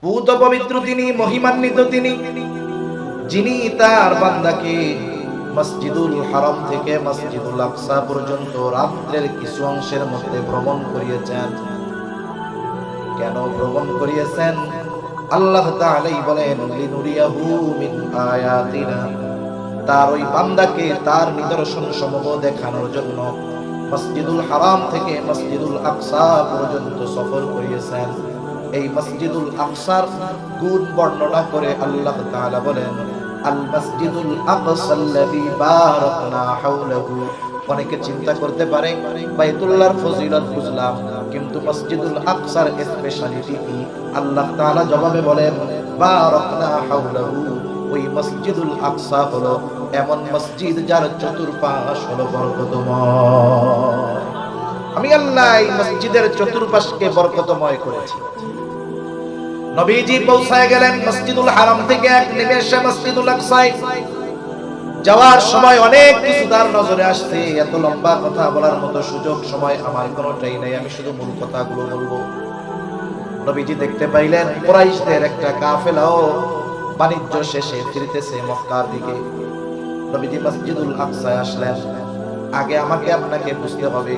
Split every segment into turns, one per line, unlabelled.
পূত পবিত্র তিনি, মহিমান্বিত তিনি, যিনি তার বান্দাকে মসজিদুল হারাম থেকে মসজিদুল আকসা পর্যন্ত রাত্রের কিছু অংশের মধ্যে ভ্রমণ করিয়েছেন। কেন ভ্রমণ করিয়েছেন? আল্লাহ তাআলা বলেন, লিনুরিয়াহু মিন আয়াতিনা, তার ওই বান্দাকে তার নিদর্শন সমূহ দেখানোর জন্য মসজিদুল হারাম থেকে মসজিদুল আকসা পর্যন্ত সফর করিয়েছেন। এই মসজিদুল আকসার গুণ বর্ণনা করে আল্লাহ তাআলা বলেন, আল মসজিদুল আকসাল্লাযী বারাকনা হাওলাহু। অনেকে চিন্তা করতে পারে বাইতুল্লাহর ফজিলত বুঝলাম, কিন্তু মসজিদুল আকসার স্পেশালিটি কি? আল্লাহ তাআলা জবাবে বলেন, বারাকনা হাওলাহু, ওই মসজিদুল আকসা হলো এমন মসজিদ যার চতুর্পাশ হলো বরকতময়। আমি আল্লাহ এই মসজিদের চতুর্পাশকে বরকতময় করেছি। নবীজি পৌঁছায় গেলেন মসজিদুল হারাম থেকে এক নিমেষে মসজিদুল আকসায় যাওয়ার সময় অনেক কিছু তার নজরে আসছে। এত লম্বা কথা বলার মতো সুযোগ সময় আমার কোনোটাই নাই, আমি শুধু মূল কথাগুলো বলবো। নবীজি দেখতে পাইলেন কুরাইশদের একটা কাফেলাও বাণিজ্য শেষে ফিরতেছে মক্কার দিকে। নবীজি মসজিদুল আকসায় আসলেন। আগে আমাকে আপনাকে বুঝতে হবে,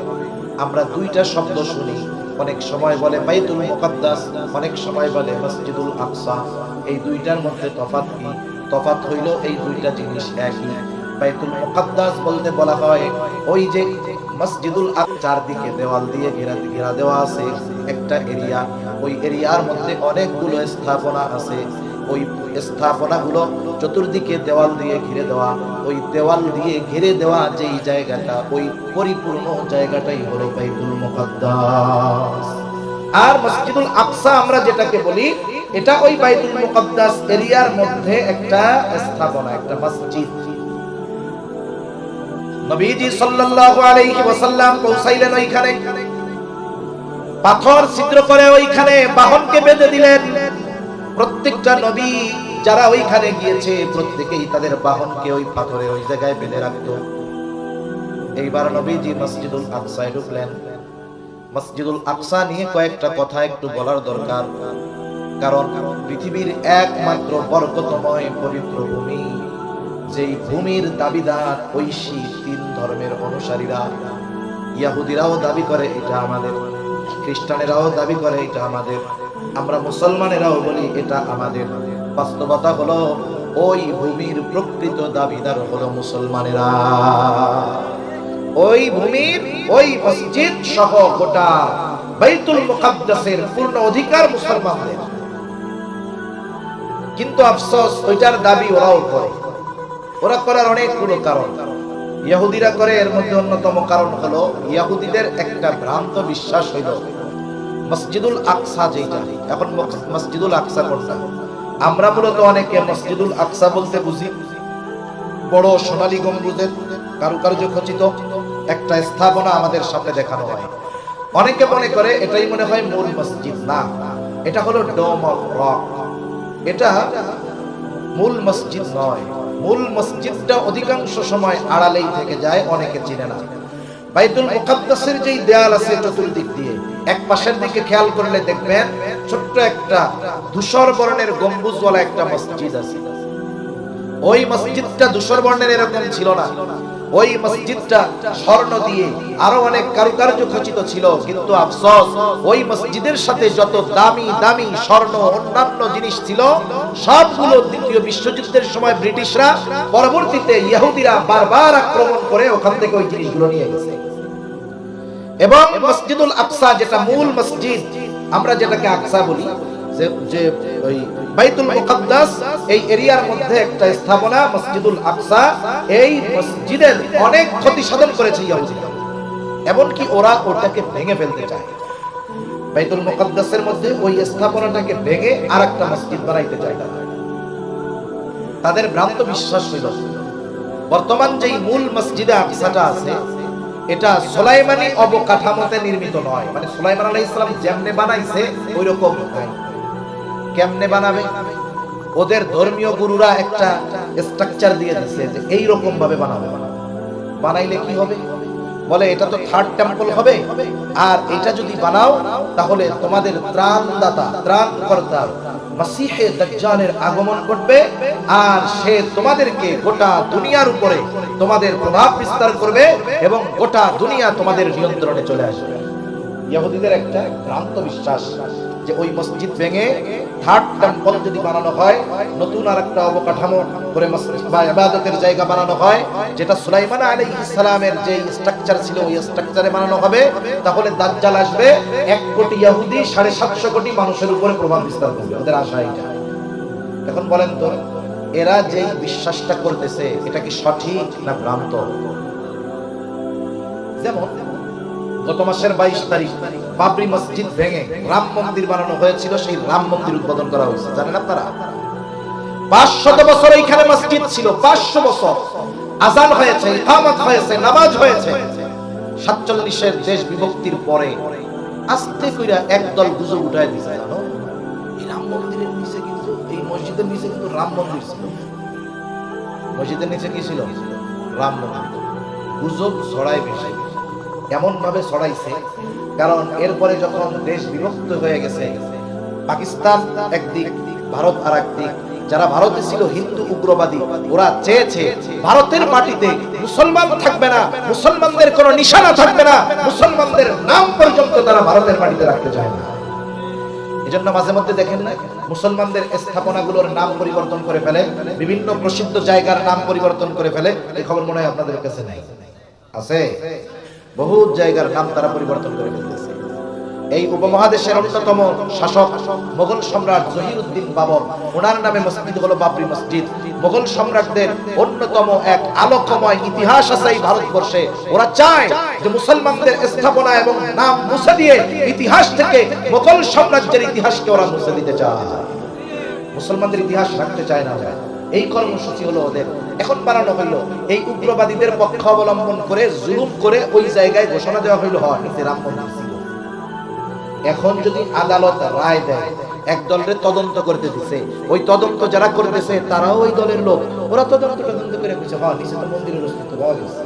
আমরা দুইটা শব্দ শুনি, অনেক সময় বলে বাইতুল মুকাদ্দাস, অনেক সময় বলে মসজিদুল আকসা। এই দুইটার মধ্যে তফাৎ কি? তফাৎ হইল এই দুইটা জিনিস একই। বাইতুল মুকাদ্দাস বলতে বলা হয় ওই যে মসজিদুল আকসার চারদিকে দেওয়াল দিয়ে ঘেরা দেওয়া আছে একটা এরিয়া, ওই এরিয়ার মধ্যে অনেকগুলো স্থাপনা আছে। ওই স্থাপনাগুলো চতুর্দিকে দেওয়াল দিয়ে ঘিরে দেওয়া, ওই দেওয়াল দিয়ে ঘিরে দেওয়া যেই জায়গাটা, ওই পরিপূর্ণ জায়গাটাই হলো বাইতুল মুকাদ্দাস। আর মসজিদুল আকসা আমরা যেটাকে বলি, এটা ওই বাইতুল মুকাদ্দাস এরিয়ার মধ্যে একটা স্থাপনা, একটা মসজিদ। নবীজি সাল্লাল্লাহু আলাইহি ওয়াসাল্লাম পৌঁছাইলেন ওইখানে, পাথর ছিদ্র করে ওইখানে বাহনকে বেঁধে দিলেন। প্রত্যেকটা নবী যারা ওইখানে গিয়েছে প্রত্যেকেই তাদের বাহনকে ওই পাথরের ওই জায়গায় বেঁধে রাখতো। এইবার নবীজি মসজিদুল আকসায় ঢুকলেন। মসজিদুল আকসা নিয়ে কয়েকটা কথা একটু বলার দরকার, কারণ পৃথিবীর একমাত্র বরকতময় পবিত্র ভূমি, যেই ভূমির দাবিদার ঐশী তিন ধর্মের অনুসারীরা। ইহুদিরাও দাবি করে এটা আমাদের, খ্রিস্টানেরাও দাবি করে এটা আমাদের, আমরা মুসলমানেরাও বলি এটা আমাদের। বাস্তবতা হলো ওই ভূমির প্রকৃত দাবিদার হলো মুসলমানেরা। ওই ভূমির ওই মসজিদ সহ গোটা বাইতুল মুকাদ্দাসের পূর্ণ অধিকার মুসলমানদের। কিন্তু আফসোস ওইটার দাবি ওরাও করে। ওরা করার অনেকগুলো কারণ। ইহুদিরা করে, এর মধ্যে অন্যতম কারণ হলো ইহুদিদের একটা ভ্রান্ত বিশ্বাস হইল মসজিদুল আকসা যেটা, এখন মসজিদুল আকসা কোনটা? আমরা মূলত অনেকে মসজিদুল আকসা বলতে বুঝি বড় সোনালী গম্বুজের কারুকার্য খচিত একটা স্থাপনা আমাদের সামনে দেখানো হয়। অনেকে মনে করে এটাই মনে হয় মূল মসজিদ। না, এটা হলো ডোম অফ রক, এটা মূল মসজিদ নয়। মূল মসজিদটা অধিকাংশ সময় আড়ালেই থেকে যায়, অনেকে চিনে না। বাইতুল মুকাদ্দাসের যেই দেয়াল আছে চতুর্দিক দিয়ে, এক পাশের দিকে খেয়াল করলে দেখবেন ছোট্ট একটা ধূসর বর্ণের গম্বুজওয়ালা একটা মসজিদ আছে। ওই মসজিদটা ধূসর বর্ণের এরকম ছিল না, ওই মসজিদটা স্বর্ণ দিয়ে আরো অনেক কারুকার্য খচিত ছিল। কিন্তু আফসোস ওই মসজিদের সাথে যত দামি দামি স্বর্ণ অন্যান্য জিনিস ছিল সবগুলো দ্বিতীয় বিশ্বযুদ্ধের সময় ব্রিটিশরা, পরবর্তীতে ইহুদিরা বারবার আক্রমণ করে ওখান থেকে ওই জিনিসগুলো নিয়ে গেছে। এবং মসজিদুল আকসা যেটা মূল মসজিদ, আমরা যেটাকে আকসা বলি, যে ওই বাইতুল মুকাদ্দাস এই এরিয়ার মধ্যে একটা স্থাপনা মসজিদুল আকসা, এই মসজিদের অনেক ক্ষতি সাধন করেছে ইহুদিরা। এমনকি ওরা ওটাকে ভেঙে ফেলতে চায়। বাইতুল মুকাদ্দাসের মধ্যে ওই স্থাপনাটাকে ভেঙে আরেকটা মসজিদ বানাইতে চায় তারা। তাদের ভ্রান্ত বিশ্বাস হইল বর্তমান যেই মূল মসজিদে আকসাটা আছে এটা সুলাইমানি অবকাঠামোতে নির্মিত নয়, মানে সুলাইমান আলাইহিস সালাম যেমনে বানাইছে ওইরকম নয়। কেমনে বানাবে? ওদের ধর্মীয় গুরুরা একটা স্ট্রাকচার দিয়ে দিয়েছে যে এই রকম ভাবে বানাবে। বানাইলে কি হবে? বলে এটা তো থার্ড টেম্পল হবে, আর এটা যদি বানাও তাহলে তোমাদের ত্রাণদাতা ত্রাণকর্তা মাসিহে দাজ্জালের আগমন ঘটবে, আর সে তোমাদেরকে গোটা দুনিয়ার উপরে তোমাদের প্রভাব বিস্তার করবে এবং গোটা দুনিয়া তোমাদের নিয়ন্ত্রণে চলে আসবে। ইহুদিদের একটা ভ্রান্ত বিশ্বাস যে ওই মসজিদ ভেঙে থার্ড টেম্পল যদি বানানো হয়, নতুন আরেকটা অবকাঠামো করে মসজিদ বা ইবাদতের জায়গা বানানো হয়, যেটা সুলাইমান আলাইহিস সালামের যে স্ট্রাকচার ছিল ওই স্ট্রাকচারে বানানো হবে, তাহলে দাজ্জাল আসবে 1 কোটি ইহুদি 750 কোটি মানুষের উপরে প্রভাব বিস্তার করবে। ওদের আশা এটা। এখন বলেন তো এরা যে বিশ্বাসটা করতেছে এটা কি সঠিক না ভ্রান্ত? যেমন গত মাসের 22 তারিখ বাবরি মসজিদ ভেঙে রাম মন্দির বানানো হয়েছিল, সেই রাম মন্দির উদ্বোধন করা হয়েছে। জানেন আপনারা 500 বছর এইখানে মসজিদ ছিল, 500 বছর আযান হয়েছে, ইকামত হয়েছে, নামাজ হয়েছে। 47 এর দেশ বিভক্তির পরে আস্তে কইরা একদল গুজব উঠায় দিছে, জানো এই রাম মন্দিরের নিচে কিন্তু, এই মসজিদের নিচে কিন্তু রাম মন্দির ছিল। মসজিদের নিচে কি ছিল? রাম মন্দির। গুজব ছড়ায় বেশি, এমন ভাবে ছড়াইছে কারণ এরপরে যখন দেশ বিভক্ত হয়ে গেছে, পাকিস্তান একদিক, ভারত আর একদিক, যারা ভারতে ছিল হিন্দু উগ্রবাদী, ওরা চেয়েছে ভারতের মাটিতে মুসলমান থাকবে না, মুসলমানদের কোনো নিশানা থাকবে না, মুসলমানদের নাম পর্যন্ত তারা ভারতের মাটিতে রাখতে চায় না। এজন্য মাঝে মধ্যে দেখেন না মুসলমানদের স্থাপনাগুলোর নাম পরিবর্তন করে ফেলে, বিভিন্ন প্রসিদ্ধ জায়গার নাম পরিবর্তন করে ফেলে। এই খবর মনে হয় আপনাদের কাছে নাই? আছে, বহু জায়গার নাম তারা পরিবর্তন করে ফেলতেছে। এই উপমহাদেশের অন্যতম শাসক মোগল সম্রাট জহিরুদ্দিন বাবর, ওনার নামে মসজিদ হলো বাবরি মসজিদ। মোগল সম্রাটদের অন্যতম এক আলোকময় ইতিহাস আছে এই ভারতবর্ষে। ওরা চায় যে মুসলমানদের স্থাপনা এবং নাম মুছে দিয়ে ইতিহাস থেকে মোগল সাম্রাজ্যের ইতিহাসকে ওরা মুছে দিতে চায়, মুসলমানদের ইতিহাস রাখতে চায় না। এই কর্মসূচি হলো ওদের। এখন বানানো হইলো এই উগ্রবাদীদের পক্ষ অবলম্বন করে, জুলুম করে ওই জায়গায় ঘোষণা দেওয়া হইলো হয় নিচে রাম মন্দির ছিল। এখন যদি আদালত রায় দেয়, এক দলের তদন্ত করতে দিছে, ওই তদন্ত যারা করতেছে তারাও ওই দলের লোক, ওরা তদন্ত করে কইছে হ্যাঁ নিচে তো মন্দিরের অস্তিত্ব পাওয়া গেছে।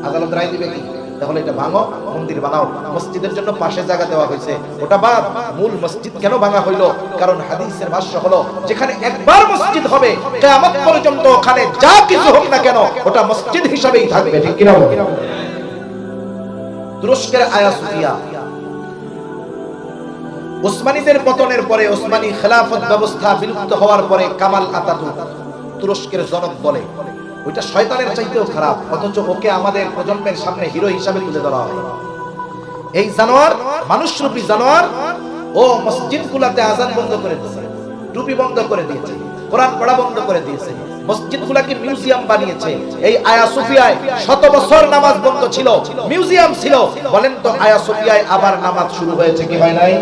আদালত রায় দিবে কি? তাহলে এটা ভাঙো, মন্দির বানাও। মসজিদের জন্য পাশে জায়গা দেওয়া হয়েছে, ওটা বাদ। মূল মসজিদ কেন ভাঙা হইলো? কারণ হাদিসের ভাষ্য হলো যেখানে একবার মসজিদ হবে কিয়ামত পর্যন্ত ওখানে যা কিছু হোক না কেন ওটা মসজিদ হিসেবেই থাকবে। ঠিক কি না? তুরস্কের আয়া সোফিয়া, ওসমানীদের পতনের পরে, ওসমানী খেলাফত ব্যবস্থা বিলুপ্ত হওয়ার পরে কামাল আতাতুর্ক তুরস্কের জনক বলে ওইটা শয়তানের চাইতেও খারাপ, অথচ ওকে আমাদের প্রজন্মের সামনে হিরো হিসাবে তুলে ধরা হয়। এই জানোয়ার, মানুষরূপী জানোয়ার, ও মসজিদগুলোতে আযান বন্ধ করে দিয়েছে, টুপি বন্ধ করে দিয়েছে, কোরআন পড়া বন্ধ করে দিয়েছে, মসজিদগুলোকে মিউজিয়াম বানিয়েছে। এই আয়া সোফিয়ায় 100 বছর নামাজ বন্ধ ছিল, মিউজিয়াম ছিল। বলেন তো আয়া সোফিয়ায় আবার নামাজ শুরু হয়েছে কি হয় নাই?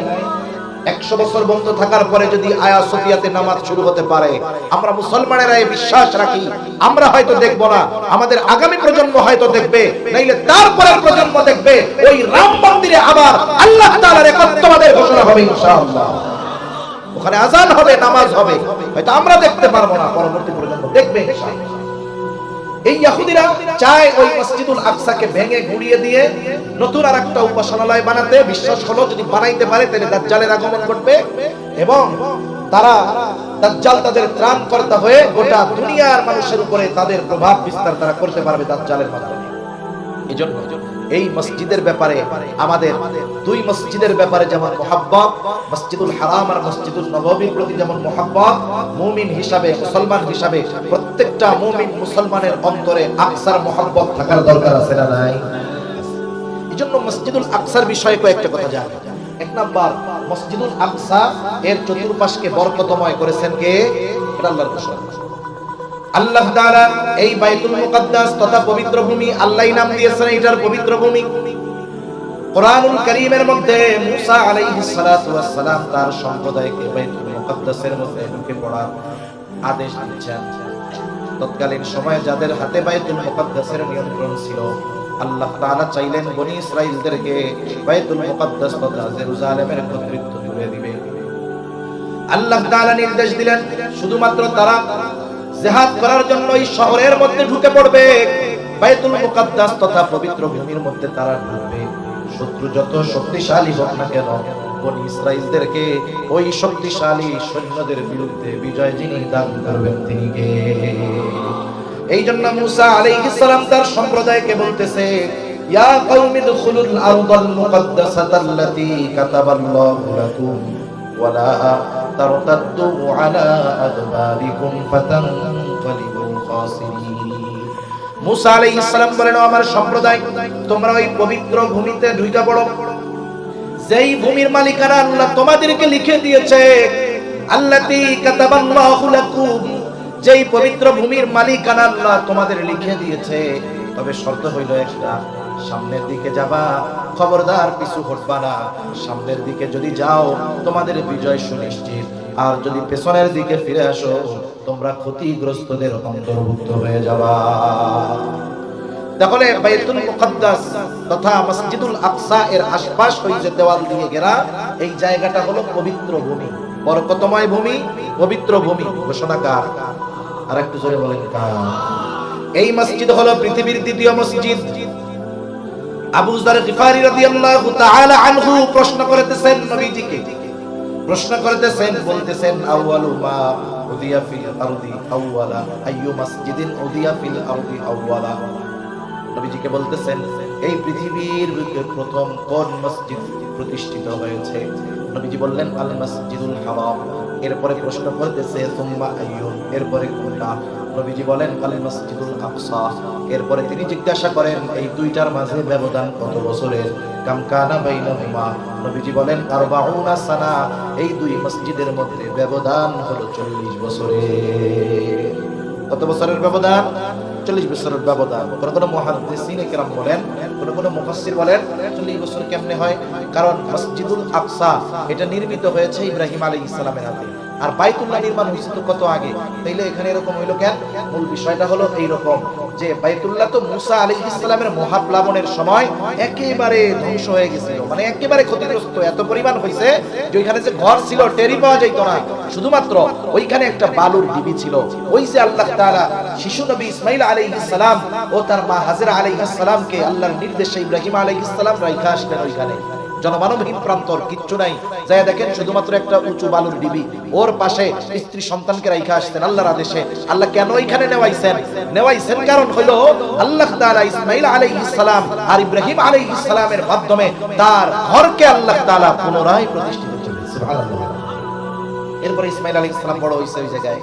100 বছর বন্ধ থাকার পরে যদি আয়া সোফিয়াতে নামাজ শুরু হতে পারে, আমরা মুসলমানেরা এই বিশ্বাস রাখি, আমরা হয়তো দেখব না, আমাদের আগামী প্রজন্ম হয়তো দেখবে, নাইলে তারপরের প্রজন্ম দেখবে ওই রাম মন্দিরে আবার আল্লাহ তাআলার একত্ববাদের ঘোষণা হবে ইনশাআল্লাহ। ওখানে আযান হবে, নামাজ হবে, হয়তো আমরা দেখতে পারবো না, পরবর্তী প্রজন্ম দেখবে ইনশাআল্লাহ। এই ইহুদিরা চায় ওই মসজিদুল আকসাকে ভেঙে গুড়িয়ে দিয়ে নতুন আরেকটা উপাসনালয় বানাতে। বিশ্বাস হলো যদি বানাইতে পারে তাহলে দাজ্জালের আগমন ঘটবে এবং তারা দাজ্জাল তাদের ত্রাণকর্তা হয়ে গোটা দুনিয়ার মানুষের উপরে তাদের প্রভাব বিস্তার তারা করতে পারবে দাজ্জালের মাধ্যমে। এজন্য এই মসজিদের ব্যাপারে আমাদের দুই মসজিদের ব্যাপারে যেমন মুহাব্বত, মসজিদুল হারাম আর মসজিদুল নববীর প্রতি যেমন মুহাব্বত, মুমিন হিসাবে, মুসলমান হিসাবে প্রত্যেকটা মুমিন মুসলমানের অন্তরে আকসার মুহাব্বত থাকার দরকার আছে না নাই? এজন্য মসজিদুল আকসার বিষয়ে কয়েকটা কথা জানি। এক নাম্বার, মসজিদুল আকসা এর চতুর্পাশকে বরকতময় করেছেন কে? এটা আল্লাহর ঘোষণা। আল্লাহ তাআলা এই বাইতুল মুকাদ্দাস তথা পবিত্র ভূমি আল্লাহই নাম দিয়েছেন এটার পবিত্র ভূমি। কোরআনুল কারীমের মধ্যে মুসা আলাইহিস সালাতু ওয়াস সালাম তার সম্প্রদায়কে বাইতুল মুকাদ্দাসের মধ্যে ঢুকে পড়ার আদেশ দিচ্ছেন। তৎকালীন সময়ে যাদের হাতে বাইতুল মুকাদ্দাসের নিয়ন্ত্রণ ছিল, আল্লাহ তাআলা চাইলেন বনি ইসরাঈলদেরকে বাইতুল মুকাদ্দাস তথা জেরুজালেমের কর্তৃত্ব তুলে দিবে। আল্লাহ তাআলা নির্দেশ দিলেন শুধুমাত্র তারা জিহাদ করার জন্য এই শহরের মধ্যে ঢুকে পড়বে, বাইতুল মুকাদ্দাস তথা পবিত্র ভূমির মধ্যে তারা ঢুকবে, শত্রু যত শক্তিশালী হোক না কেন, বনি ইসরাইলদেরকে ওই শক্তিশালী সৈন্যদের বিরুদ্ধে বিজয় যিনি দান করবেন তিনি কে? এই জন্য মুসা আলাইহিস সালাম তার সম্প্রদায়কে বলতেছে, ইয়া কওমি দুখুলুল আরদাল মুকাদ্দাসাতাল্লাতী কাতাবাল্লাহু লাকুম ওয়া লা তারতাদ্দু আলা আদবারিকুম ফাতানকালিবু খাসিরিন। মুসা আলাইহিস সালাম বলেন, আমার সম্প্রদায়, তোমরা ওই পবিত্র ভূমিতে ঢুকে পড়ো, যেই ভূমির মালিকানা আল্লাহ তোমাদেরকে লিখে দিয়েছে, আল্লাতী কাতাবাল্লাহু লাকুম, যেই পবিত্র ভূমির মালিকানা আল্লাহ তোমাদের লিখে দিয়েছে। তবে শর্ত হইল একটা, সামনের দিকে যাবা, খবরদার পিছু হটবা না। সামনের দিকে যদি যাও তোমাদের বিজয় সুনিশ্চিত, আর যদি পেছনের দিকে ফিরে আসো তোমরা ক্ষতিগ্রস্তদের অন্তর্ভুক্ত হয়ে যাবা। তাহলে বাইতুল মুকাদ্দাস তথা মসজিদুল আকসা এর আশপাশ ওই যে দেওয়াল দিয়ে ঘেরা এই জায়গাটা হলো পবিত্র ভূমি, বরকতময় ভূমি, পবিত্র ভূমি। ঘোষণাকার আর একটু জোরে বলেন কার? এই মসজিদ হলো পৃথিবীর দ্বিতীয় মসজিদ। আবু যর গিফারি রাদিয়াল্লাহু তাআলা আনহু প্রশ্ন করতেছেন নবীজিকে, প্রশ্ন করতেছেন, বলতেছেন, আউয়ালু মা উদিয়া ফিল আরদি আউয়ালা আইয়ু মসজিদিন উদিয়া ফিল আরদি আউয়ালা। নবীজিকে বলতেছেন, এই পৃথিবীর বুকে প্রথম কোন মসজিদ প্রতিষ্ঠিত হয়েছে? নবীজি বললেন, আল মসজিদুল হারাম। এরপরে প্রশ্ন করতেছে, সুম্মা আইয়ুন, এরপরে কোনটা? নবীজি বলেন, আল মসজিদুল আকসা। এরপরে তিনি জিজ্ঞাসা করেন, এই দুইটার মাঝে ব্যবধান কত বছরের? কাম কানা বাইনাহুমা। নবীজি বলেন, 40 সানা। এই দুই মসজিদের মধ্যে ব্যবধান হলো 40 বছরের। কত বছরের ব্যবধান? 40 বছরের ব্যবধান। কোন মুহাদ্দিসিন কিরাম বলেন, কোন মুফাসসির বলেন 40 বছর কেমনে হয়? কারণ মসজিদুল আকসা এটা নির্মিত হয়েছে ইব্রাহিম আলাইহিস সালামের হাতে, আর বাইতুল্লাহ নির্মাণ হয়েছে তো কত আগে। তাইলে এখানে এরকম হইলো কেন? মূল বিষয়টা হলো এইরকম যে বাইতুল্লাহ তো মুসা আলাইহিস সালামের মহাপ্লাবনের সময় একেবারে ধ্বংস হয়ে গেছিল, মানে একেবারে ক্ষতিগ্রস্ত এত পরিমাণ হয়েছে যে ওইখানে যে ঘর ছিল টেরি পাওয়া যাইতো না, শুধুমাত্র ওইখানে একটা বালুর ঢিবি ছিল। ওই যে আল্লাহ তাআলা শিশু নবী ইসমাঈল আলাইহিস সালাম ও তার মা হাজেরা আলাইহিস সালামকে আল্লাহর নির্দেশে ইব্রাহিম আলাইহিস সালাম রাইখা আসলেন ওইখানে। জনমানবহীন প্রান্তর, কিচ্ছু নাই, যায় দেখেন শুধুমাত্র একটা উঁচু বালুর ডিবি, ওর পাশে স্ত্রী সন্তানকে রাইখা আসতেন আল্লাহর আদেশে। আল্লাহ কেন ওইখানে নেওয়াইছেন কারণ হলো আল্লাহ তাআলা ইসমাঈল আলাইহিস সালাম আর ইব্রাহিম আলাইহিস সালামের মাধ্যমে তার ঘরকে আল্লাহ তাআলা পুনরায় প্রতিষ্ঠিত করলেন। সুবহানাল্লাহ। এরপর ইসমাঈল আলাইহিস সালাম বড় হইছে ওই জায়গায়,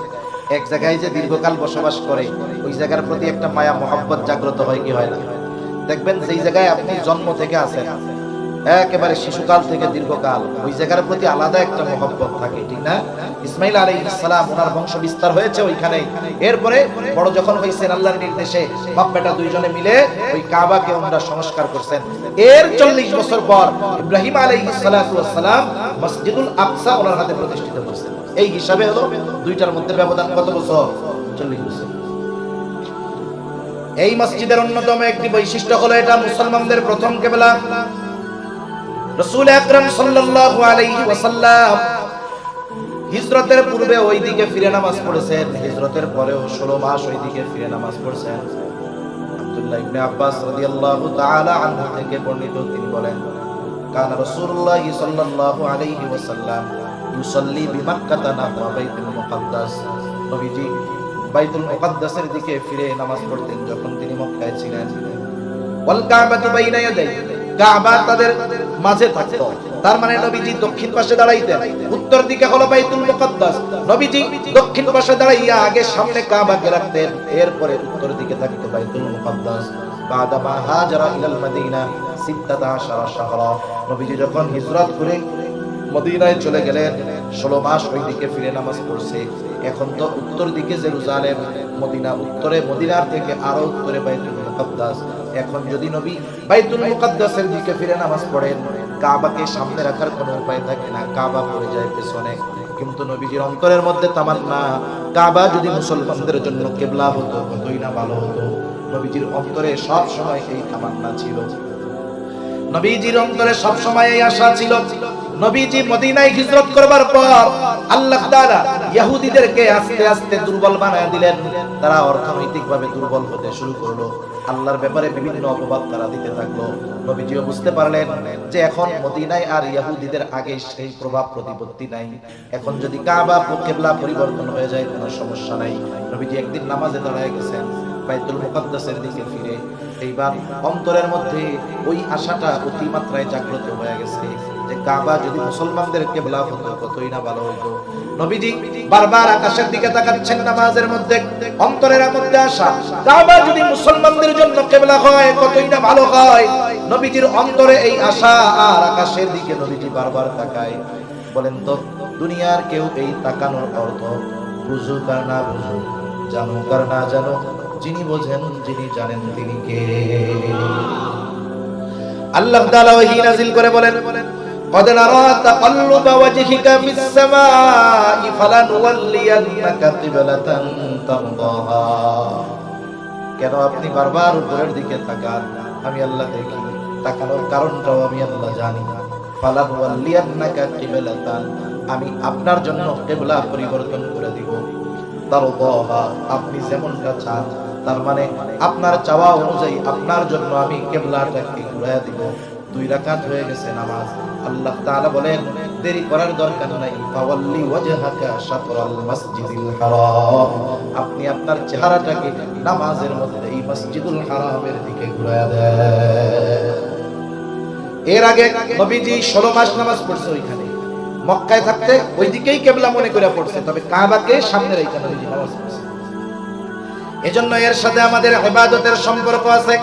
এক জায়গায় যে দীর্ঘকাল বসবাস করে ওই জায়গার প্রতি একটা মায়া মহব্বত জাগ্রত হয় কি হয় না? দেখবেন যেই জায়গায় আপনি জন্ম থেকে আছেন, একেবারে শিশুকাল থেকে দীর্ঘকাল, ওই জায়গার প্রতি আলাদা একটা মহব্বত থাকে, ঠিক না? ইসমাঈল আলাইহিস সালাম ওনার বংশ বিস্তার হয়েছে ওইখানে। এরপরে বড় যখন হইছেন আল্লাহর নির্দেশে বাপ বেটা দুইজনে মিলে ওই কাবাকে ওনারা সংস্কার করছেন। এর 40 বছর পর ইব্রাহিম আলাইহিস সালাতু ওয়াস সালাম মসজিদুল আকসা ওনার হাতে প্রতিষ্ঠিত করছেন। এই হিসাবে হলো দুইটার মধ্যে ব্যবধান কত বছর? 40 বছর। এই মসজিদের অন্যতম একটি বৈশিষ্ট্য হলো এটা মুসলমানদের প্রথম কিবলা। রাসূল আকরাম সাল্লাল্লাহু আলাইহি ওয়াসাল্লাম হিজরতের পূর্বে ওই দিকে ফিরে নামাজ পড়েছেন, হিজরতের পরেও 16 মাস ওই দিকে ফিরে নামাজ পড়েছেন। আব্দুল্লাহ ইবনে আব্বাস রাদিয়াল্লাহু তাআলা আনহু থেকে বর্ণিত, তিনি বলেন, কানা রাসূলুল্লাহ সাল্লাল্লাহু আলাইহি ওয়াসাল্লাম ইউসাল্লি বিমাক্কাতা নাহওয়া বাইতুল মুকাদ্দাস। নবীজি বাইতুল মুকাদ্দাসের দিকে ফিরে নামাজ পড়তেন যখন তিনি মক্কায় ছিলেন। ওয়াল কাবাতু বাইনা ইয়াদাই, কাবা তাদের মাঝে থাকতো, তার মানে নবীজি দক্ষিণ পাশে দাঁড়াইতেন, উত্তর দিকে হলো বাইতুল মুকাদ্দাস। নবীজি দক্ষিণ পাশে দাঁড়াইয়া আগে সামনে কাবাকে রাখতেন, এরপরে উত্তর দিকে থাকতো বাইতুল মুকাদ্দাস। বাদামা হাজারা ইলাল মদিনা 16 শাহরা, নবীজি যখন হিজরত করে মদিনায় চলে গেলেন 16 মাস ওই দিকে ফিরে নামাজ পড়ছে। এখন তো উত্তর দিকে জেরুজালেম, মদিনা উত্তরে, মদিনার থেকে আরো উত্তরে বাইতুল মুকাদ্দাস। এখন যদি নবী বাইতুল মুকাদ্দাসের দিকে ফিরে নামাজ পড়েন, কাবাকে সামনে রাখার কোনো উপায় থাকে না, কাবা পড়ে যায় পেছনে। কিন্তু নবীজির অন্তরের মধ্যে তামান্না, কাবা যদি মুসলমানদের জন্য কিবলা হতো কতই না ভালো হতো। নবীজির অন্তরে সব সময় এই তামান্না ছিল, নবীজির অন্তরে সব সময় এই আশা ছিল। নবীজি মদিনায় হিজরত করবার পর আল্লাহ তাআলা ইহুদিদেরকে আস্তে আস্তে দুর্বল বানায় দিলেন, তারা অর্থনৈতিকভাবে দুর্বল হতে শুরু করলো। আল্লাহর ব্যাপারে বিভিন্ন অপবাদ তারা দিতে থাকলো। নবীজিও বুঝতে পারলেন যে এখন মদিনায় আর ইহুদিদের আগে সেই প্রভাব প্রতিপত্তি নাই। এখন যদি কাবা কিবলা পরিবর্তন হয়ে যায় কোনো সমস্যা নাই। নবীজি একদিন নামাজে দাঁড়ায় গেছেন বাইতুল মুকাদ্দাসের দিকে ফিরে। এইবার অন্তরের মধ্যে ওই আশাটা অতিমাত্রায় জাগ্রত হয়ে গেছে যে কাবা যদি মুসলমানদের কিবলা হতো কতই না ভালো হতো। নবীজি বারবার আকাশের দিকে তাকাচ্ছেন নামাজের মধ্যে, অন্তরের মধ্যে আশা কাবা যদি মুসলমানদের জন্য কিবলা হয় কতই না ভালো হয়। নবীজির অন্তরে এই আশা আর আকাশের দিকে নবীজি বারবার তাকায়। বলেন তো দুনিয়ার কেউ এই তাকানোর অর্থ বুঝুক আর না বুঝুক, জানুক আর না জানুক, যিনি বোঝেন যিনি জানেন তিনি কে? আল্লাহ তাআলা ওহী নাযিল করে বলেন قد نرى تقلب وجهك في السماء فلنولينك قبلة ترضاها। কেন আপনি বারবার উপরের দিকে তাকান? আমি আল্লাহ দেখি, তাকানোর কারণটাও আমি আল্লাহ জানি। ফালানুওয়াল্লিয়ান্নাকা কিবলাতান, আমি আপনার জন্য কিবলা পরিবর্তন করে দিব। তারদাহা, আপনি যেমনটা চান, তার মানে আপনার চাওয়া অনুযায়ী আপনার জন্য আমি কিবলাটাকে ঘুরিয়ে দিব। 2 রাকাত হয়ে গেছে নামাজ। আল্লাহ তাআলা বলেন দেরি করার দরকার নাই। ফাওয়াল্লি ওয়াজহাকা শাতরাল মাসজিদিল হারাম, আপনি আপনার চেহারাটাকে নামাজের মধ্যে এই মসজিদুল হারামের দিকে ঘুরিয়ে দেন। এর আগে নবীজি 16 মাস নামাজ পড়ছে ওইখানে, মক্কায় থাকতে ওই দিকেই কিবলা মনে করে পড়ছে, তবে কাবাকে সামনে রেখে নবীজি নামাজ পড়ছে। এজন্য এর সাথে আমাদের ইবাদতের সম্পর্ক আছে।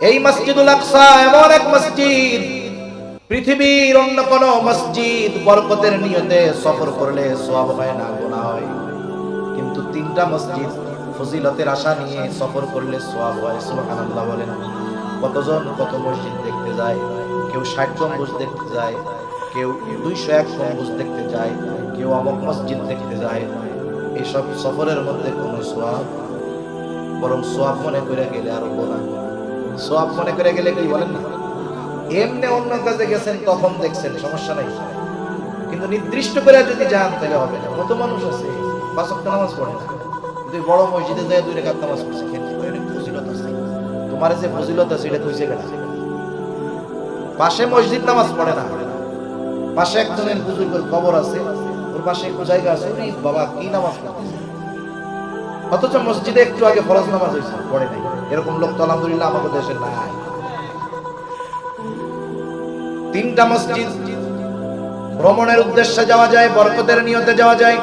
এই মসজিদুল আকসা এমন এক মসজিদ, পৃথিবীর অন্য কোন মসজিদ বরকতের নিয়তে সফর করলে সওয়াব হয় না, গুনাহ হয়। কিন্তু 3টা মসজিদ ফজিলতের আশা নিয়ে সফর করলে সওয়াব হয়। সুবহানাল্লাহ বলেন। কতজন কত মসজিদ দেখতে যায়, কেউ 60 গম্বুজ দেখতে যায়, কেউ 201 গম্বুজ দেখতে যায়, কেউ অমুক মসজিদ দেখতে যায়। এইসব সফরের মধ্যে কোনো সওয়াব, বরং সওয়াব মনে করে গেলে আরো গুনাহ। সওয়াব মনে করে গেলে কি বলেন না, এমনি অন্য কাজে গেছেন তখন দেখছেন সমস্যা নাই, কিন্তু নির্দিষ্ট করে যদি যান তাহলে হবে না। কত মানুষ আছে 5 ওয়াক্ত নামাজ পড়ে না, কিন্তু বড় মসজিদে যায় 2 রাকাত নামাজ পড়ছে, কিন্তু এর ফজিলত আছে। তোমার যে ফজিলত আছে এটা কইছে কেডা? পাশে মসজিদ নামাজ পড়ে না, পাশে একজনের বুজুর্গের কবর আছে, ওর পাশে একটু জায়গা আছে, ওই বাবা কি নামাজ পড়তেছে, অথচ মসজিদে একটু আগে ফরজ নামাজ হয়েছে পড়ে নাই। এরকম লোক তো আলহামদুলিল্লাহ আমাদের দেশে নাই। 3টা মসজিদ ভ্রমণের উদ্দেশ্যে যাওয়া যায়, বরকতের নিয়তে যাওয়া যায়।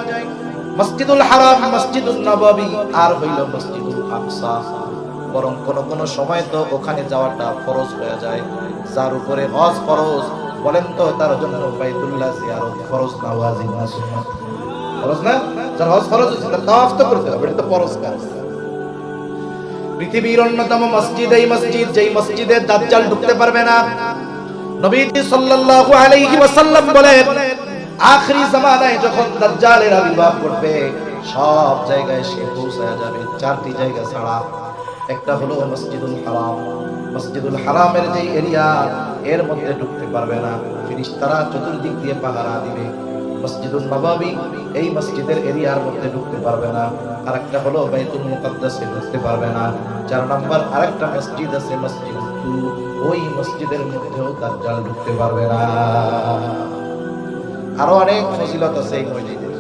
মসজিদুল হারাম, মসজিদুল নববী, আর হইল মসজিদুল আকসা। বরং কোন কোন সময় তো ওখানে যাওয়াটা ফরজ হয়ে যায়। যার উপরে হজ ফরজ, বলেন তো তার জন্য বাইতুল্লাহ জিয়ারত ফরজ না ওয়াজিব না সুন্নাত? ফরজ না? যার হজ ফরজ আছে তার তাওয়াফ তো করতে হবে, এটা তো ফরজ কাজ। পৃথিবীর অন্যতম মসজিদ এই মসজিদ, যেই মসজিদে দাজ্জাল ঢুকতে পারবে না। নবীজি সাল্লাল্লাহু আলাইহি ওয়াসাল্লাম বলেন আখিরি জামানায় যখন দাজ্জালের আবির্ভাব ঘটবে সব জায়গায় সে পৌঁছায়া যাবে, 4টি জায়গা ছাড়া। একটা হলো মসজিদুল হারাম। মসজিদুল হারামের যে এরিয়া, এর মধ্যে ঢুকতে পারবে না, ফেরেশতারা চতুর্দিক দিয়ে পাহারা দিবে। মসজিদুল নববী, এই মসজিদের এরিয়ার মধ্যে ঢুকতে পারবে না। আরেকটা হলো বাইতুল মুকাদ্দাসে ঢুকতে পারবে না। 4 নম্বর আরেকটা মসজিদ আছে মসজিদ, ওই মসজিদের মধ্যেও দাজ্জাল ঢুকতে পারবে না। আরো অনেক ফজিলত আছে এই মসজিদের।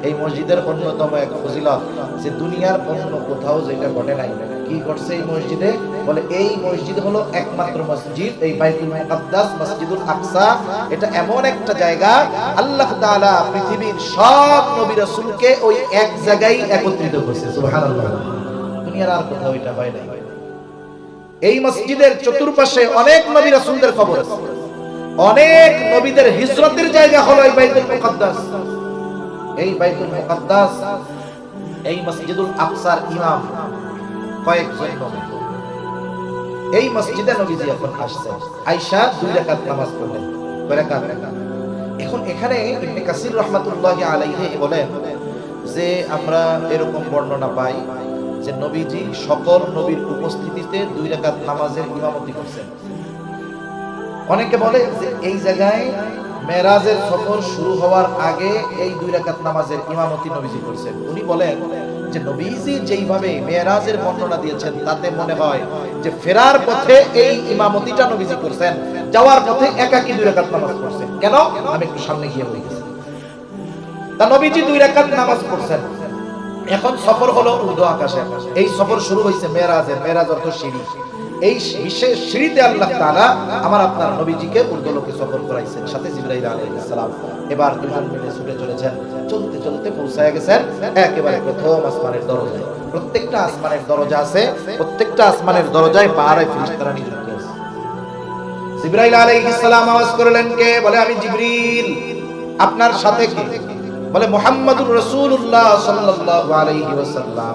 এই মসজিদের অন্যতম এক ফজিলত যে দুনিয়ার অন্য কোথাও যেটা ঘটে নাই। কি ঘটছে এই মসজিদে? বলে এই মসজিদ হলো একমাত্র মসজিদ, এই বাইতুল মুকাদ্দাস মসজিদুল আকসা, এটা এমন একটা জায়গা আল্লাহ তাআলা পৃথিবীর সব নবী রাসূলকে ওই এক জায়গায় একত্রিত করেছে। সুবহানাল্লাহ। দুনিয়ার আর কোথাও এটা হয় নাই। এই মসজিদের চতুর্পাশে অনেক নবী রাসূলদের কবর আছে, অনেক নবীদের হিজরতের জায়গা হলো এই বাইতুল মুকাদ্দাস। এই বাইতুল মুকাদ্দাস, এই মসজিদুল আকসার ইমাম কয়েকজন নবী। এই মসজিদে নবীজি এখন আসছেন, আয়েশা 2 রাকাত নামাজ পড়লেন। কয় রাকাত? এখন এখানে ইবনে কাসির রাহমাতুল্লাহি আলাইহি বলেন যে আমরা এরকম বর্ণনা পাই যে নবীজি সকল নবীর উপস্থিতিতে 2 রাকাত নামাজের ইমামতি করছেন। অনেকে বলে যে এই জায়গায় মেরাজের সফর শুরু হওয়ার আগে এই 2 রাকাত নামাজের ইমামতি নবীজি করেছেন। উনি বলেন যে নবীজি যেইভাবে মেরাজের বর্ণনা দিয়েছেন তাতে মনে হয় যে ফেরার পথে এই ইমামতিটা নবীজি করেছেন, যাওয়ার পথে একাকী 2 রাকাত নামাজ পড়ছেন। কেন? আমি একটু সামনে গিয়ে বলি। তা নবীজি 2 রাকাত নামাজ পড়ছেন। এখন সফর হলো ঊর্ধ্ব আকাশে। এই সফর শুরু হয়েছে মেরাজের। মেরাজ অর্থ সিঁড়ি। এই বিশেষ সিঁড়িতে আল্লাহ তাআলা আমার আপনার নবীজিকে ঊর্ধ্বলোকে সফর করাইছেন, সাথে জিবরাইল আলাইহিস সালাম। এবার দুজন মিলে ছুটে চলেছেন। চলতে চলতে পৌঁছায় গেছেন একেবারে প্রথম আসমানের দরজায়। প্রত্যেকটা আসমানের দরজা আছে, প্রত্যেকটা আসমানের দরজায় পাহারায় ফেরেশতারা নিযুক্ত আছে। জিবরাইল আলাইহিস সালাম আওয়াজ করলেন, কে? বলে আমি জিবরিল। আপনার সাথে কে? বলে মুহাম্মাদুর রাসূলুল্লাহ সাল্লাল্লাহু আলাইহি ওয়াসাল্লাম।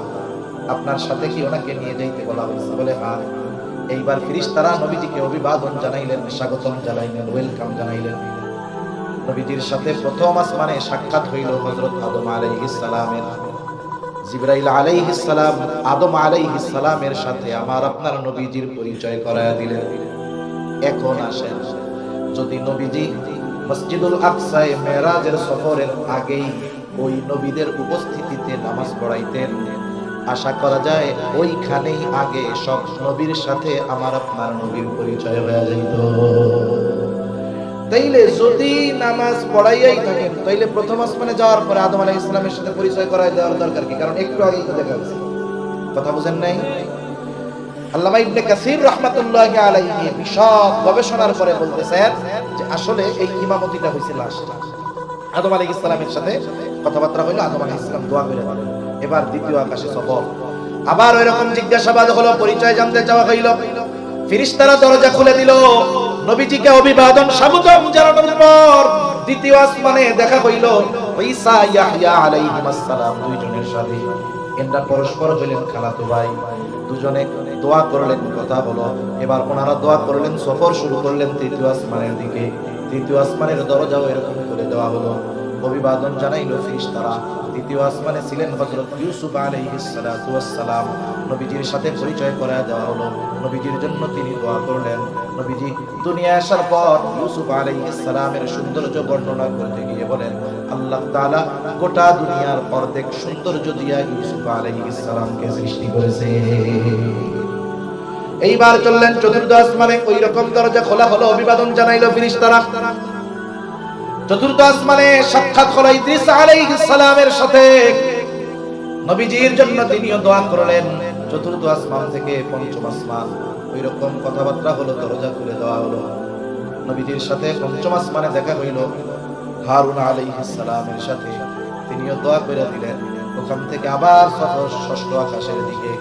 আপনার সাথে কি ওনাকে নিয়ে যাইতে বলা হয়েছে? বলে হ্যাঁ। এইবার ফেরেশতারা নবীজিকে অভিবাদন জানাইলেন, স্বাগতম জানাইলেন, ওয়েলকাম জানাইলেন। নবীজির সাথে প্রথম আসমানে সাক্ষাৎ হইল হযরত আদম আলাইহিস সালামের। জিবরাইল আলাইহিস সালাম আদম আলাইহিস সালামের সাথে আমার আপনার নবীজির পরিচয় করায়া দিলেন। এখন আসেন, যদি নবীজি মসজিদুল আকসায় মেরাজের সফরের আগেই ওই নবীদের উপস্থিতিতে নামাজ পড়াইতেন, আশা করা যায় ওইখানেই আগে সব নবীর সাথে আমার আপনার নবীর পরিচয় হয়ে যাইত। তাইলে যদি নামাজ পড়াইয়াই থাকেন, তাইলে প্রথম আসমানে যাওয়ার পরে আদম আলাইহিস সালামের সাথে পরিচয় করাই দেওয়ার দরকার কি? কারণ একটু আগেই তো দেখা গেছে। কথা বুঝেন নাই? আল্লামা ইবনে কাসির রাহমাতুল্লাহি আলাইহি বিশদ গবেষণার পরে বলতেছেন যে আসলে এই ইমামতিটা হইছে লাস্ট। আদম আলাইহিস সালামের সাথে কথাবার্তা হইলো, আদম আলাইহিস সালাম দোয়া করে দিলেন। এবার দ্বিতীয় আকাশে সফর। আবার ওইরকম জিজ্ঞাসাবাদ হলো, পরিচয় জানতে চাওয়া হইল। ফেরেশতারা দরজা খুলে দিল। নবীজিকে অভিবাদন স্বাগতম জানানোর পর দ্বিতীয় আসমানে দেখা হইল ঈসা ইয়াহইয়া আলাইহিস সালাম দুইজনের সাথে। এরা পরস্পর হইলেন খালাতো ভাই। দুজনে দোয়া করলেন, কথা হলো। এবার ওনারা দোয়া করলেন, সফর শুরু করলেন তৃতীয় আসমানের দিকে। তৃতীয় আসমানের দরজাও এরকম করে দেওয়া হলো। অভিবাদন জানাইল ফেরেশতারা। তৃতীয় আসমানে ছিলেন হযরত ইউসুফ আলাইহিস সালাতু ওয়াস সালাম। নবীজির সাথে পরিচয় করায় দেওয়া হলো। নবীজির জন্য তিনি দোয়া করলেন। নবীজি দুনিয়া আসার পর ইউসুফ আলাইহিস সালামের সৌন্দর্য বর্ণনা করতে গিয়ে বলেন, আল্লাহ তাআলা গোটা দুনিয়ার অর্ধেক সৌন্দর্য দিয়া ইউসুফ আলাইহিস সালামকে সৃষ্টি করেছে। এইবার চললেন চতুর্থ আসমানে। ওই রকম দরজা খোলা হলো, অভিবাদন জানাইলো ফেরেশতারা। চতুর্থ আসমানে সাক্ষাৎ হলো ইদ্রিস আলাইহিস সালামের সাথে। নবীজির জন্য তিনিও দোয়া করলেন। চতুর্থ আসমান থেকে পঞ্চম আসমান, ওই রকম কথাবার্তা হলো, দরজা খুলে দেওয়া হলো। নবীজির সাথে পঞ্চম আসমানে দেখা হইল হারুন আলাইহিস সালামের সাথে। তিনিও দোয়া করে দিলেন। ওখান থেকে আবার সফর ষষ্ঠ আকাশের দিকে।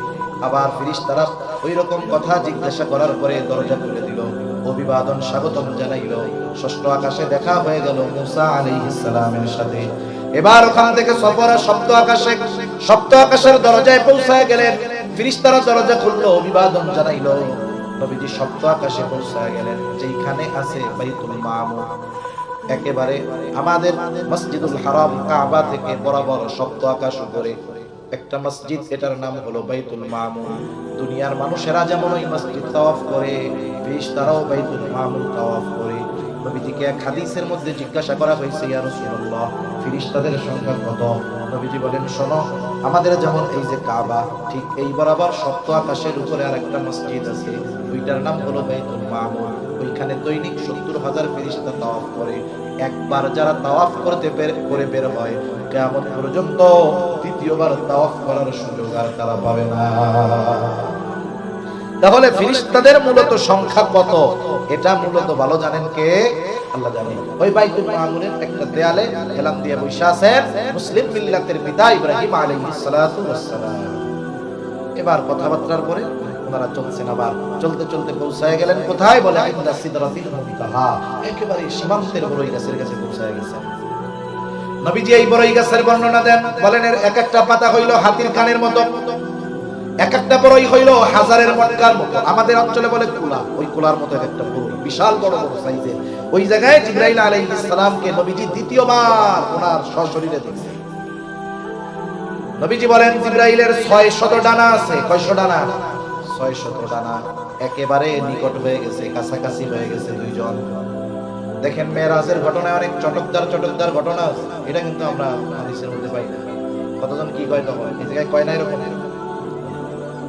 আবার ফেরেশতারা ওই রকম কথা জিজ্ঞাসা করার পরে দরজা খুলে দিল, অভিবাদন স্বাগতম জানাইল। ষষ্ঠ আকাশে দেখা হয়ে গেল মুসা আলাইহিস সালামের সাথে। এবার ওখান থেকে সফর সপ্ত আকাশে। সপ্ত আকাশের দরজায় পৌঁছায় গেলেন। ফেরেশতারা দরজা খুললো, অভিবাদন জানাইল। নবীজি সপ্ত আকাশে পৌঁছায় গেলেন, যেখানে আছে বাইতুল মামুর। একেবারে আমাদের মসজিদুল হারাম কাবা থেকে বরাবর সপ্ত আকাশ উপরে একটা মসজিদ, এটার নাম হলো বাইতুল মামুর। দুনিয়ার মানুষেরা যেমন ওই মসজিদ তাওয়াফ করে, ফেরেশতারাও বাইতুল মামুর তাওয়াফ করে। নবীজিকে এক হাদিসের মধ্যে জিজ্ঞাসা করা হয়েছে, ইয়া রাসূলুল্লাহ, ফেরেশতাদের সংখ্যা কত? নবীজি বলেন, শোনো, আমাদের যেমন এই যে কাবা, ঠিক এই বরাবর সপ্ত আকাশের উপরে আরেকটা মসজিদ আছে, ওইটার নাম হলো বাইতুল মামুর। ওইখানে দৈনিক 70,000 ফেরেশতা তাওয়াফ করে। একবার যারা তাওয়াফ করতে করে বের হয়, কিয়ামত পর্যন্ত দ্বিতীয়বার তাওয়াফ করার সুযোগ আর তারা পাবে না। তাহলে ফেরেশতাদের মূলত সংখ্যা কত, এটা মূলত ভালো জানেন কে? আল্লাহ জানেন। ওই বাইতুল মামুরের একটা দেয়ালে হেলান দিয়ে বসে আছেন মুসলিম মিল্লাতের পিতা ইব্রাহিম আলাইহিস সালাতু ওয়াস সালাম। এবার কথাবার্তার পরে ওনারা চলছেন। আবার চলতে চলতে পৌঁছায় গেলেন কোথায়? বলে ইনদা সিদরাতিল মুনতাহা। একেবারে সীমান্তের বড়ই গাছের কাছে পৌঁছায় গেছেন। নবীজি এই বড়ই গাছের বর্ণনা দেন, বলেন এর এক একটা পাতা হইল হাতির কানের মতো, এক একটা বড়ই হইল হাজারের মটকার মতো। আমাদের অঞ্চলে বলে কুলা, ওই কুলার মতো এক একটা বড়ই, বিশাল বড় বড় সাইজের। ওই জায়গায় জিবরাইল আলাইহিস সালামকে নবীজি দ্বিতীয়বার ওনার সশরীরে দেখছেন। নবীজি বলেন জিবরাইলের 600 ডানা আছে। কয়শো ডানা? 600 ডানা। একেবারে নিকট হয়ে গেছে, কাছাকাছি হয়ে গেছে দুইজন। দেখেন মেরাজের ঘটনায় অনেক চটকদার ঘটনা আছে, এটা কিন্তু আমরা হাদিসের মধ্যে পাই না। কতজন কি কয় তখন এই জায়গায় কয় না এরকম।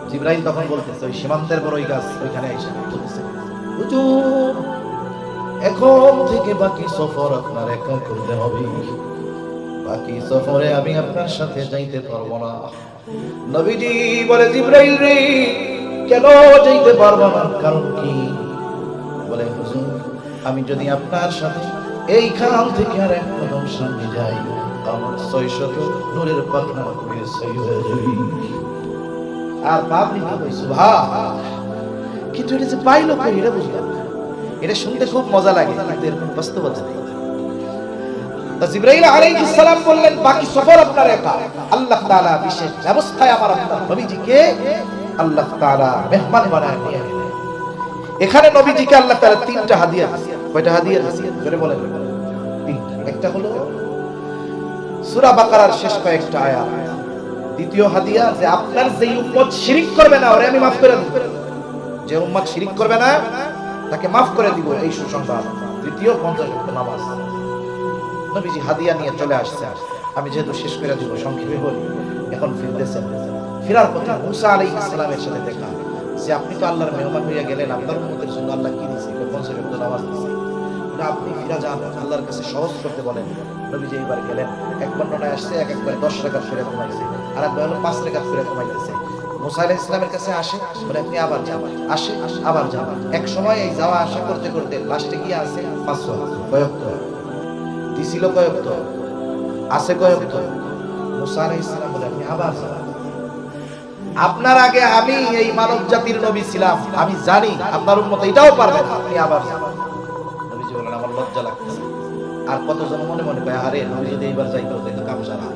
জিবরাইল তখন বলতেছে ওই সীমান্তের বড় ওই গাছ ওইখানে এসে বলতেছে, হুজুর এখন থেকে বাকি সফর আপনার একা করতে হবে, বাকি সফরে আমি আপনার সাথে যাইতে পারবো না। নবীজি বলে, জিবরাইল রে কেন যাইতে পারবো না, কারণ কি? বলে, হুজুর আমি যদি আপনার সাথে এইখান থেকে আর এক কদম সামনে যাই, আমার 600 নূরের পাখনা করে সই হয়ে যাবে। আর বাপনি ভাই সুবহান, কিন্তু এটা যে পাইলো কই এটা বুঝলাম না। এটা শুনতে খুব মজা লাগে, কিন্তু এর কোনো বাস্তবতা নেই। তো জিবরাইল আলাইহিস সালাম বললেন, বাকি সফর আপনার একা। আল্লাহ তাআলা বিশেষ ব্যবস্থায় আমার আপনার নবীজিকে আল্লাহ তাআলা মেহমান বানায় নিয়ে গেলেন। এখানে নবীজিকে আল্লাহ তাআলা 3টা হাদিয়া দিয়েছেন। কয়টা হাদিয়া দিয়েছেন জোরে বলেন? 3টা। একটা হলো সূরা বাকারার শেষ কয়েকটা আয়াত। দ্বিতীয় হাদিয়া যে আপনার যে উম্মত শিরক করবে না ওরে আমি maaf করে দেব, যে উম্মত শিরক করবে না তাকে maaf করে দিব, এই সুসংবাদ। তৃতীয় 50 ওয়াক্ত নামাজ। নবীজি হাদিয়া নিয়ে চলে আসছে। আমি যেহেতু শেষ করে দিব সংক্ষেপে বলি। এখন ফিরতেছেন, ফেরার পথে মুসা আলাইহিস সালামের সাথে দেখা, যে আপনি তো আল্লাহর মেহমান হইয়া গেলেন, আপনার উম্মতের জন্য আল্লাহ কি দিয়েছে? 50 ওয়াক্ত নামাজ দিয়েছে, আপনি ফিরা যান, আল্লাহর কাছে সহজ করতে বলেন। নবীজি এইবার গেলেন, এক বর্ণনায় আসছে এক একবার 10 রাকাত করে কমাইছে, আর একবার 5 রাকাত করে কমাইতেছে। মুসা আলাইহিস সালামের কাছে আসে, বলে আপনি আবার যান, আসে আবার যান। এক সময় এই যাওয়া আসা করতে করতে লাস্টে গিয়ে আছে 500 কয়ক্ত দিছিল, কয়ক্ত আছে, কয়ক্ত। মুসা আলাইহিস সালাম বলে আপনি আবার যান, আপনার আগে আমি এই মানব জাতির নবী ছিলাম, আমি জানি আপনার উম্মত এটাও পারবে না, আপনি আবার যান। নবীজি বলেন আমার লজ্জা লাগতেছে। আর কতজন মনে মনে কয়, আরে নবী যদি এইবার যাইতো তাইতো কাম সারা,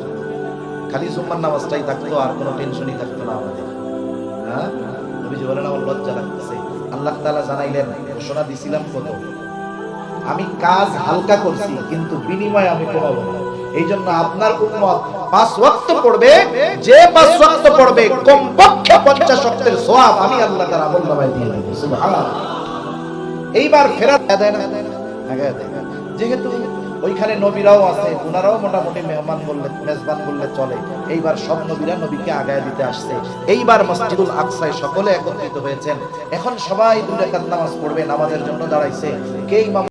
খালি জুম্মার নামাজটাই থাকতো, আর কোনো টেনশনই থাকতো না আমাদের। হ্যাঁ, নবীজি বলেন আমার লজ্জা লাগতেছে। আল্লাহ তাআলা জানাইলেন, ঘোষণা দিছিলাম কত, আমি কাজ হালকা করছি কিন্তু বিনিময়ে আমি কমাবো না। এই জন্য আপনার উম্মত 5 ওয়াক্ত পড়বে, যে 5 ওয়াক্ত পড়বে কমপক্ষে 50 ওয়াক্তের সওয়াব আমি আল্লাহ তাআলা আমলনামায় দিয়ে দেব। সুবহানাল্লাহ। এইবার ফেরত দেয় না, আগে দেয়। যেহেতু ওইখানে নবীরাও আছে, ওনারাও মোটামুটি মেহমান বললে মেজবান বললে চলে। এইবার সব নবীরা নবীকে আগায় দিতে আসছে। এইবার মসজিদুল আকসায় সকলে একত্রিত হয়েছেন। এখন সবাই 2 রাকাত নামাজ পড়বে, নামাজের জন্য দাঁড়াইছে। কে ইমাম